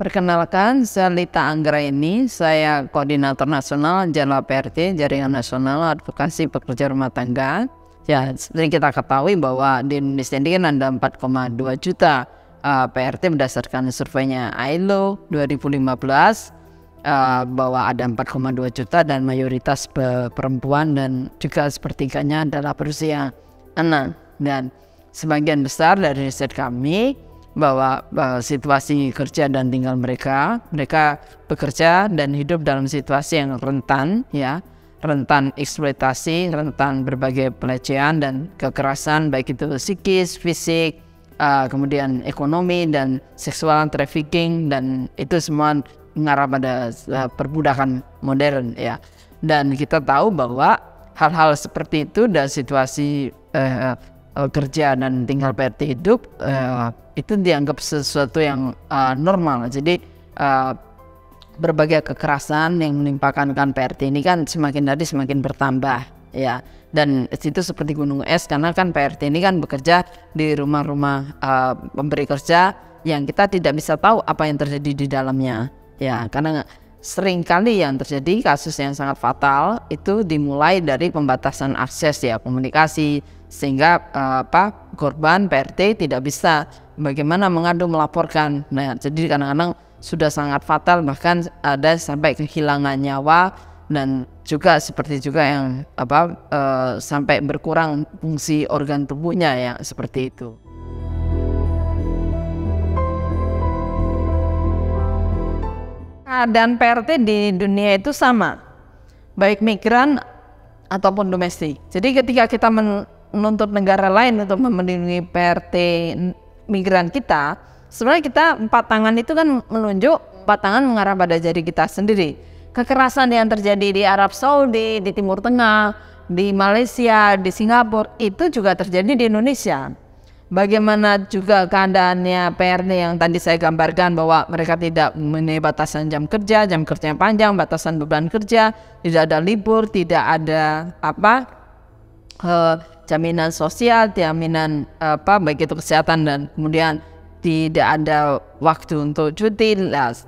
Perkenalkan, saya Lita Anggraini, saya Koordinator Nasional JALA PRT, Jaringan Nasional Advokasi Pekerja Rumah Tangga. Ya, seperti kita ketahui bahwa di Indonesia ini kan ada 4,2 juta PRT berdasarkan surveinya ILO 2015, bahwa ada 4,2 juta dan mayoritas perempuan dan juga sepertiganya adalah berusia anak. Dan sebagian besar dari riset kami bahwa situasi kerja dan tinggal mereka bekerja dan hidup dalam situasi yang rentan, ya, rentan eksploitasi, rentan berbagai pelecehan dan kekerasan, baik itu psikis, fisik, kemudian ekonomi dan seksual trafficking, dan itu semua mengarah pada perbudakan modern, ya. Dan kita tahu bahwa hal-hal seperti itu dan situasi kerja dan tinggal PRT hidup itu dianggap sesuatu yang normal. Jadi berbagai kekerasan yang menimpakan PRT ini kan semakin hari semakin bertambah, ya. Dan itu seperti gunung es, karena kan PRT ini kan bekerja di rumah-rumah pemberi kerja yang kita tidak bisa tahu apa yang terjadi di dalamnya, ya. Karena sering kali yang terjadi kasus yang sangat fatal itu dimulai dari pembatasan akses, ya, komunikasi, sehingga korban PRT tidak bisa bagaimana mengadu melaporkan. Nah, jadi kadang-kadang sudah sangat fatal, bahkan ada sampai kehilangan nyawa, dan juga seperti juga yang sampai berkurang fungsi organ tubuhnya, ya, seperti itu. Keadaan PRT di dunia itu sama, baik migran ataupun domestik. Jadi ketika kita menuntut negara lain untuk memelindungi PRT migran kita, sebenarnya kita empat tangan itu kan menunjuk, empat tangan mengarah pada jari kita sendiri. Kekerasan yang terjadi di Arab Saudi, di Timur Tengah, di Malaysia, di Singapura, itu juga terjadi di Indonesia. Bagaimana juga keadaannya PRT yang tadi saya gambarkan, bahwa mereka tidak mempunyai batasan jam kerja yang panjang, batasan beban kerja, tidak ada libur, tidak ada jaminan sosial, jaminan baik itu kesehatan, dan kemudian tidak ada waktu untuk cuti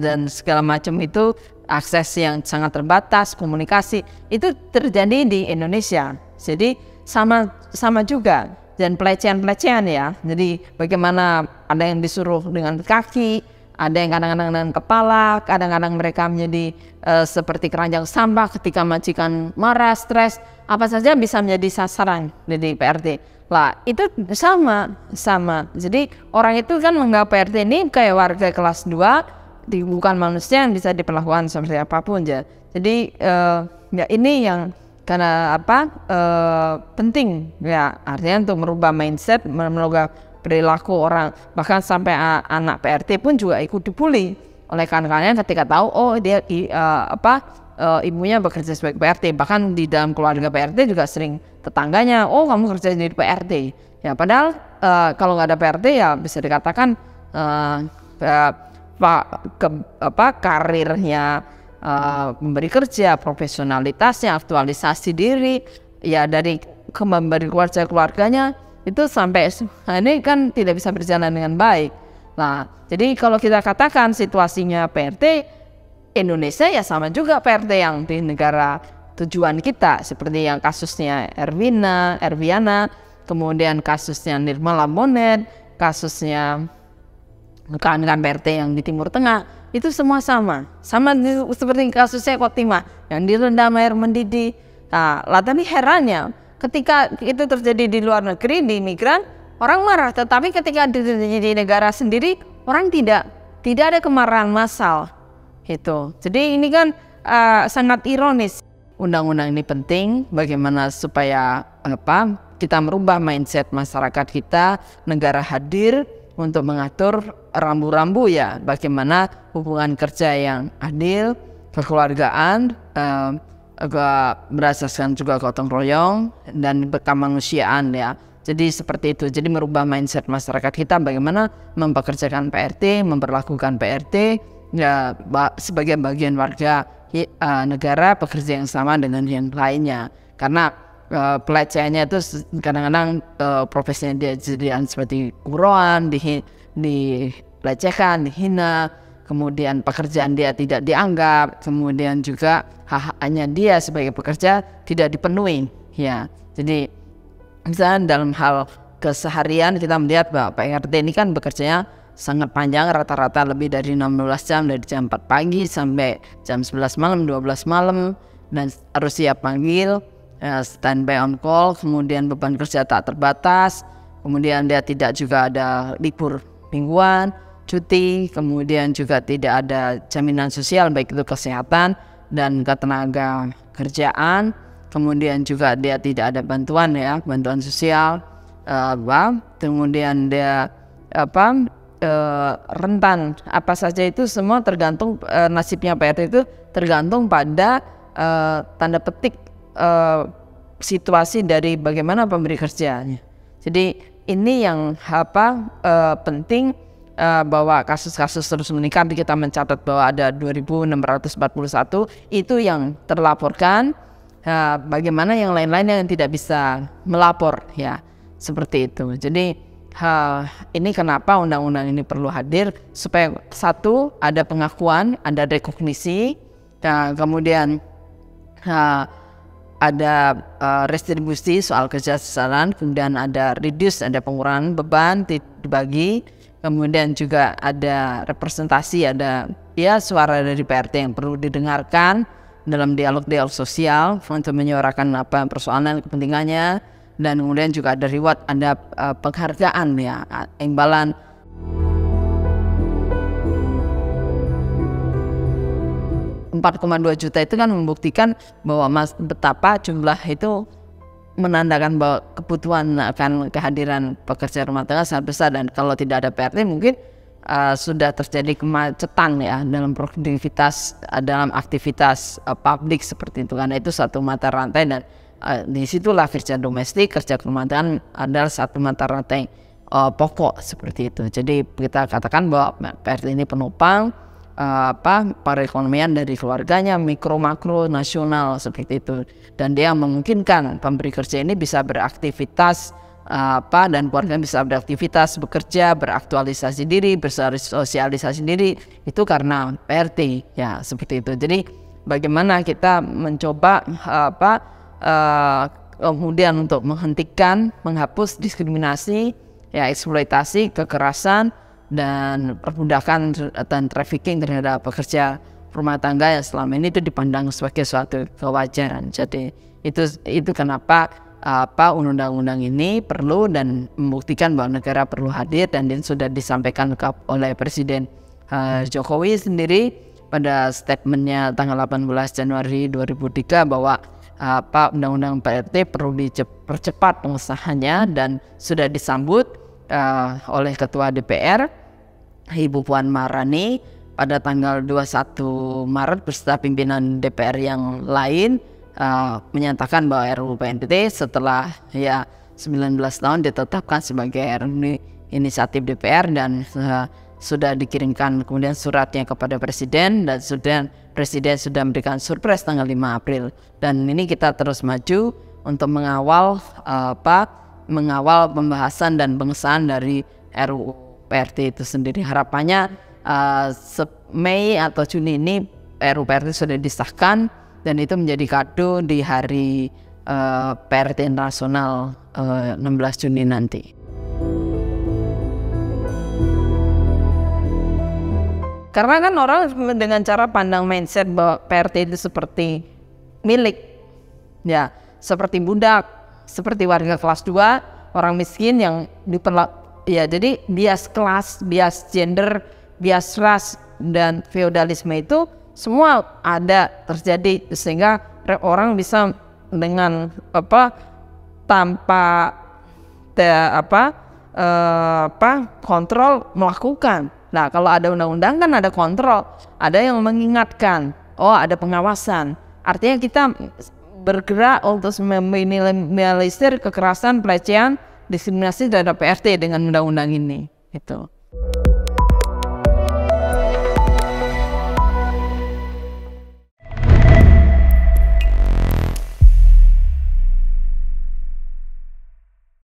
dan segala macam itu, akses yang sangat terbatas, komunikasi itu terjadi di Indonesia. Jadi sama juga, dan pelecehan-pelecehan, ya. Jadi bagaimana ada yang disuruh dengan kaki, ada yang kadang-kadang dengan kepala, kadang-kadang mereka menjadi seperti keranjang sampah ketika majikan marah, stres, apa saja bisa menjadi sasaran dari PRT. Lah, itu sama. Jadi orang itu kan menganggap PRT ini kayak warga kelas 2, bukan manusia yang bisa diperlakukan seperti apapun, ya. Jadi ya ini yang karena penting, ya, artinya untuk merubah mindset, merubah perilaku orang, bahkan sampai anak PRT pun juga ikut dibully oleh kawan-kawannya ketika tahu dia ibunya bekerja sebagai PRT. Bahkan di dalam keluarga PRT juga sering tetangganya, kamu kerja di PRT, ya, padahal kalau nggak ada PRT, ya bisa dikatakan karirnya memberi kerja, profesionalitasnya, aktualisasi diri, ya, dari memberi keluarganya itu sampai ini kan tidak bisa berjalan dengan baik. Nah, jadi kalau kita katakan situasinya PRT Indonesia, ya sama juga PRT yang di negara tujuan kita, seperti yang kasusnya Erviana, kemudian kasusnya Nirmala Monet, kasusnya rekan-rekan PRT yang di Timur Tengah, itu semua sama seperti kasusnya Khotimah yang direndam air mendidih. Nah, tapi herannya ketika itu terjadi di luar negeri, di migran, orang marah, tetapi ketika di negara sendiri, orang tidak ada kemarahan massal itu. Jadi ini kan sangat ironis. Undang-undang ini penting bagaimana supaya kita merubah mindset masyarakat kita, negara hadir untuk mengatur rambu-rambu, ya, bagaimana hubungan kerja yang adil, kekeluargaan, berdasarkan juga gotong royong dan kemanusiaan, ya. Jadi seperti itu. Jadi merubah mindset masyarakat kita bagaimana mempekerjakan PRT, memperlakukan PRT, ya, sebagai bagian warga negara, pekerja yang sama dengan yang lainnya. Karena pelecehannya itu kadang-kadang profesinya dia jadi seperti buruan, dilecehkan, dihina, kemudian pekerjaan dia tidak dianggap, kemudian juga hak-haknya dia sebagai pekerja tidak dipenuhi. Ya, jadi misalnya dalam hal keseharian kita melihat bahwa PRT ini kan bekerjanya sangat panjang, rata-rata lebih dari 16 jam, dari jam 4 pagi sampai jam 11 malam, 12 malam, dan harus siap panggil, standby on call, kemudian beban kerja tak terbatas, kemudian dia tidak juga ada libur mingguan, cuti, kemudian juga tidak ada jaminan sosial baik itu kesehatan dan ketenaga kerjaan, kemudian juga dia tidak ada bantuan bantuan sosial, kemudian dia rentan apa saja, itu semua tergantung nasibnya PRT itu tergantung pada tanda petik situasi dari bagaimana pemberi kerjanya. Jadi ini yang penting, bahwa kasus-kasus terus meningkat. Kita mencatat bahwa ada 2.641 itu yang terlaporkan. Bagaimana yang lain-lain yang tidak bisa melapor, ya seperti itu. Jadi ini kenapa undang-undang ini perlu hadir, supaya satu, ada pengakuan, ada rekognisi, kemudian ada restribusi soal kejahatan, kemudian ada reduce, ada pengurangan beban dibagi, kemudian juga ada representasi, ada suara dari PRT yang perlu didengarkan dalam dialog-dialog sosial untuk menyuarakan apa persoalan kepentingannya, dan kemudian juga ada reward, ada penghargaan, imbalan. $4,2 juta itu kan membuktikan bahwa betapa jumlah itu menandakan bahwa kebutuhan akan kehadiran pekerja rumah tangga sangat besar, dan kalau tidak ada PRT mungkin sudah terjadi kemacetan dalam produktivitas, dalam aktivitas publik seperti itu, karena itu satu mata rantai, dan disitulah kerja domestik, kerja rumah tangga adalah satu mata rantai pokok seperti itu. Jadi kita katakan bahwa PRT ini penopang perekonomian dari keluarganya, mikro makro nasional seperti itu, dan dia memungkinkan pemberi kerja ini bisa beraktivitas dan keluarga bisa beraktivitas, bekerja, beraktualisasi diri, bersosialisasi diri, itu karena PRT, seperti itu. Jadi bagaimana kita mencoba kemudian untuk menghentikan, menghapus diskriminasi, eksploitasi, kekerasan, dan perbudakan dan trafficking terhadap pekerja rumah tangga yang selama ini itu dipandang sebagai suatu kewajaran. Jadi itu kenapa undang-undang ini perlu, dan membuktikan bahwa negara perlu hadir, dan ini sudah disampaikan oleh Presiden Jokowi sendiri pada statementnya tanggal 18 Januari 2003 bahwa undang-undang PRT perlu dipercepat pengesahannya, dan sudah disambut oleh Ketua DPR Ibu Puan Maharani pada tanggal 21 Maret beserta pimpinan DPR yang lain, menyatakan bahwa RUU PNT setelah 19 tahun ditetapkan sebagai RUU inisiatif DPR, dan sudah dikirimkan kemudian suratnya kepada Presiden, dan Presiden sudah memberikan surprise tanggal 5 April, dan ini kita terus maju untuk mengawal pembahasan dan pengesahan dari RUU PRT itu sendiri. Harapannya Mei atau Juni ini RUU PRT sudah disahkan, dan itu menjadi kado di hari PRT Nasional 16 Juni nanti. Karena kan orang dengan cara pandang mindset bahwa PRT itu seperti milik, seperti budak, seperti warga kelas 2, orang miskin yang jadi bias kelas, bias gender, bias ras, dan feodalisme itu semua ada terjadi, sehingga orang bisa dengan tanpa kontrol melakukan. Nah, kalau ada undang-undang kan ada kontrol, ada yang mengingatkan, ada pengawasan. Artinya kita bergerak untuk meminimalisir kekerasan, pelecehan, diskriminasi terhadap PRT dengan undang-undang ini. Gitu.